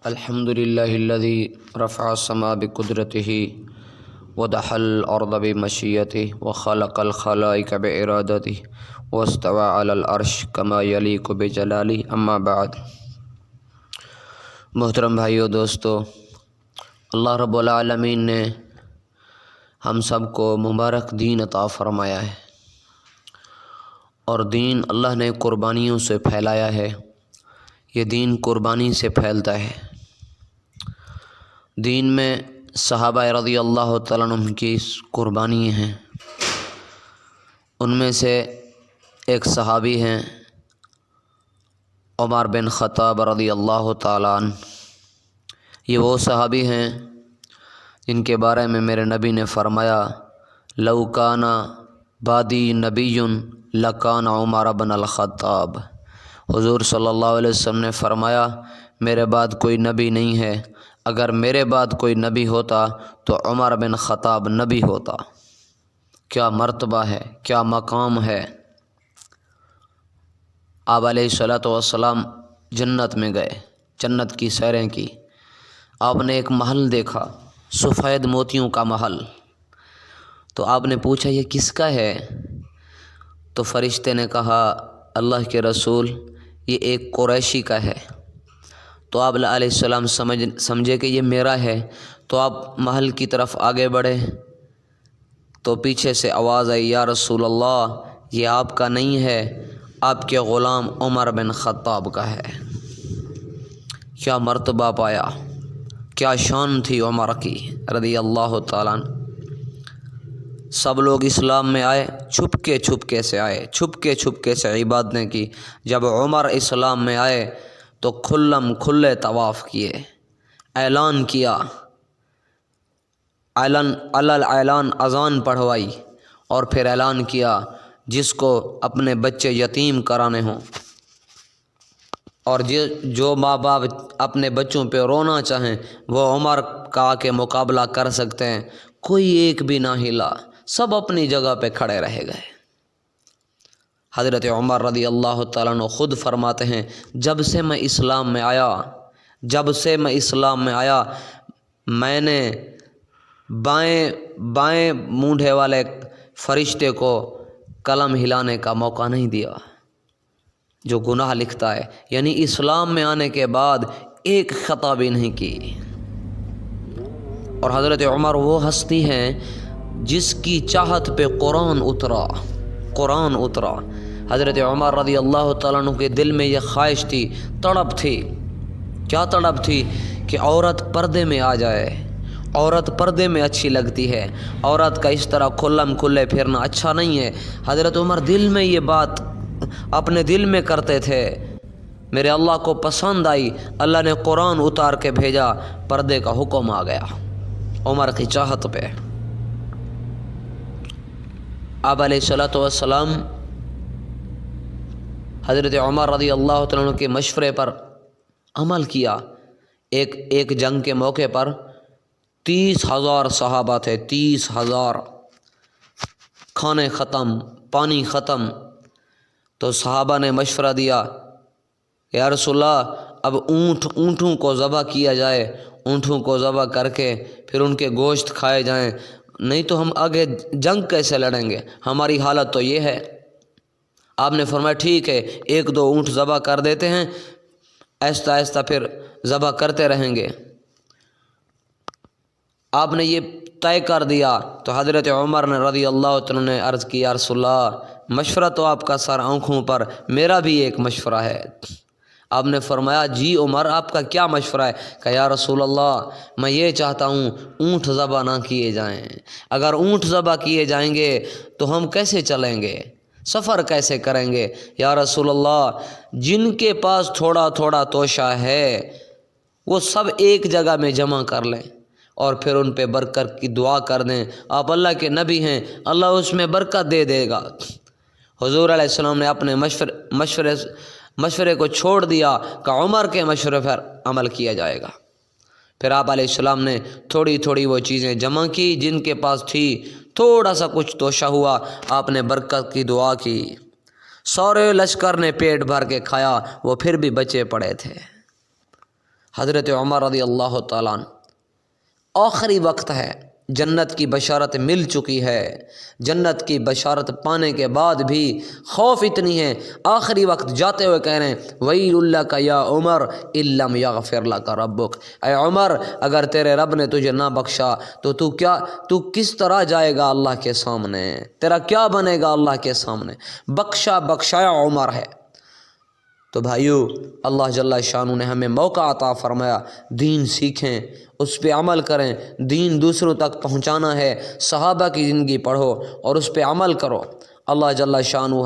الحمد لله الذي رفع السماء بقدرته ودحى الأرض بمشيته وخلق الخلائق بإرادته واستوى على العرش كما يليق بجلاله اما بعد۔ محترم بھائیو دوستو، اللہ رب العالمین نے ہم سب کو مبارک دین عطا فرمایا ہے، اور دین اللہ نے قربانیوں سے پھیلایا ہے۔ یہ دین قربانی سے پھیلتا ہے۔ دین میں صحابہ رضی اللہ تعالیٰ عنہ کی قربانی ہیں۔ ان میں سے ایک صحابی ہیں عمر بن خطاب رضی اللہ تعالیٰ عنہ۔ یہ وہ صحابی ہیں جن کے بارے میں میرے نبی نے فرمایا، لو کان بعدی نبی لکان عمر بن الخطاب۔ حضور صلی اللہ علیہ وسلم نے فرمایا، میرے بعد کوئی نبی نہیں ہے، اگر میرے بعد کوئی نبی ہوتا تو عمر بن خطاب نبی ہوتا۔ کیا مرتبہ ہے، کیا مقام ہے۔ آپ علیہ الصلوۃ والسلام جنت میں گئے، جنت کی سیریں کی۔ آپ نے ایک محل دیکھا، سفید موتیوں کا محل۔ تو آپ نے پوچھا یہ کس کا ہے؟ تو فرشتے نے کہا، اللہ کے رسول یہ ایک قریشی کا ہے۔ تو آپ علیہ السلام سمجھے کہ یہ میرا ہے، تو آپ محل کی طرف آگے بڑھے تو پیچھے سے آواز آئی، یا رسول اللہ یہ آپ کا نہیں ہے، آپ کے غلام عمر بن خطاب کا ہے۔ کیا مرتبہ پایا، کیا شان تھی عمر کی رضی اللہ تعالیٰ عنہ۔ سب لوگ اسلام میں آئے، چھپکے سے سے عبادتیں کی۔ جب عمر اسلام میں آئے تو کھلے طواف کیے، اعلان کیا، اعلان اذان پڑھوائی، اور پھر اعلان کیا جس کو اپنے بچے یتیم کرانے ہوں اور جو ماں باپ اپنے بچوں پہ رونا چاہیں وہ عمر کا کے مقابلہ کر سکتے ہیں۔ کوئی ایک بھی نہ ہلا، سب اپنی جگہ پہ کھڑے رہ گئے۔ حضرت عمر رضی اللہ تعالیٰ عنہ خود فرماتے ہیں، جب سے میں اسلام میں آیا میں نے بائیں مونڈھے والے فرشتے کو قلم ہلانے کا موقع نہیں دیا جو گناہ لکھتا ہے، یعنی اسلام میں آنے کے بعد ایک خطا بھی نہیں کی۔ اور حضرت عمر وہ ہستی ہیں جس کی چاہت پہ قرآن اترا۔ حضرت عمر رضی اللہ تعالیٰ عنہ کے دل میں یہ خواہش تھی، تڑپ تھی۔ کیا تڑپ تھی؟ کہ عورت پردے میں آ جائے۔ عورت پردے میں اچھی لگتی ہے، عورت کا اس طرح کھلے پھرنا اچھا نہیں ہے۔ حضرت عمر دل میں یہ بات اپنے دل میں کرتے تھے، میرے اللہ کو پسند آئی، اللہ نے قرآن اتار کے بھیجا، پردے کا حکم آ گیا عمر کی چاہت پہ۔ آپ علیہ الصلوۃ والسلام حضرت عمر رضی اللہ تعالیٰ عنہ کے مشورے پر عمل کیا۔ ایک جنگ کے موقع پر 30,000 صحابہ تھے، 30,000، کھانے ختم، پانی ختم۔ تو صحابہ نے مشورہ دیا، یا رسول اللہ اب اونٹوں کو ذبح کیا جائے، اونٹوں کو ذبح کر کے پھر ان کے گوشت کھائے جائیں، نہیں تو ہم آگے جنگ کیسے لڑیں گے، ہماری حالت تو یہ ہے۔ آپ نے فرمایا ٹھیک ہے، 1-2 اونٹ ذبح کر دیتے ہیں، آہستہ آہستہ پھر ذبح کرتے رہیں گے۔ آپ نے یہ طے کر دیا تو حضرت عمر نے رضی اللہ تعالیٰ نے عرض کی، یا رسول اللہ مشورہ تو آپ کا سر آنکھوں پر، میرا بھی ایک مشورہ ہے۔ آپ نے فرمایا، جی عمر آپ کا کیا مشورہ ہے؟ کہ یا رسول اللہ میں یہ چاہتا ہوں اونٹ ذبح نہ کیے جائیں۔ اگر اونٹ ذبح کیے جائیں گے تو ہم کیسے چلیں گے، سفر کیسے کریں گے؟ یا رسول اللہ جن کے پاس تھوڑا توشہ ہے وہ سب ایک جگہ میں جمع کر لیں اور پھر ان پہ برکت کی دعا کر دیں، آپ اللہ کے نبی ہیں، اللہ اس میں برکت دے دے گا۔ حضور علیہ السلام نے اپنے مشورے کو چھوڑ دیا کہ عمر کے مشورے پر عمل کیا جائے گا۔ پھر آپ علیہ السلام نے تھوڑی وہ چیزیں جمع کی جن کے پاس تھی، تھوڑا سا کچھ توشہ ہوا، آپ نے برکت کی دعا کی۔ سارے لشکر نے پیٹ بھر کے کھایا، وہ پھر بھی بچے پڑے تھے۔ حضرت عمر رضی اللہ تعالیٰ عنہ، آخری وقت ہے، جنت کی بشارت مل چکی ہے، جنت کی بشارت پانے کے بعد بھی خوف اتنی ہے، آخری وقت جاتے ہوئے کہہ رہے ہیں ویل لک یا عمر ان لم یغفر لک ربک، اے عمر اگر تیرے رب نے تجھے نہ بخشا تو تو کس طرح جائے گا اللہ کے سامنے، تیرا کیا بنے گا اللہ کے سامنے، بخشایا عمر ہے۔ تو بھائیو، اللہ جل شانہ نے ہمیں موقع عطا فرمایا، دین سیکھیں، اس پہ عمل کریں، دین دوسروں تک پہنچانا ہے، صحابہ کی زندگی پڑھو اور اس پہ عمل کرو۔ اللہ جل شانہ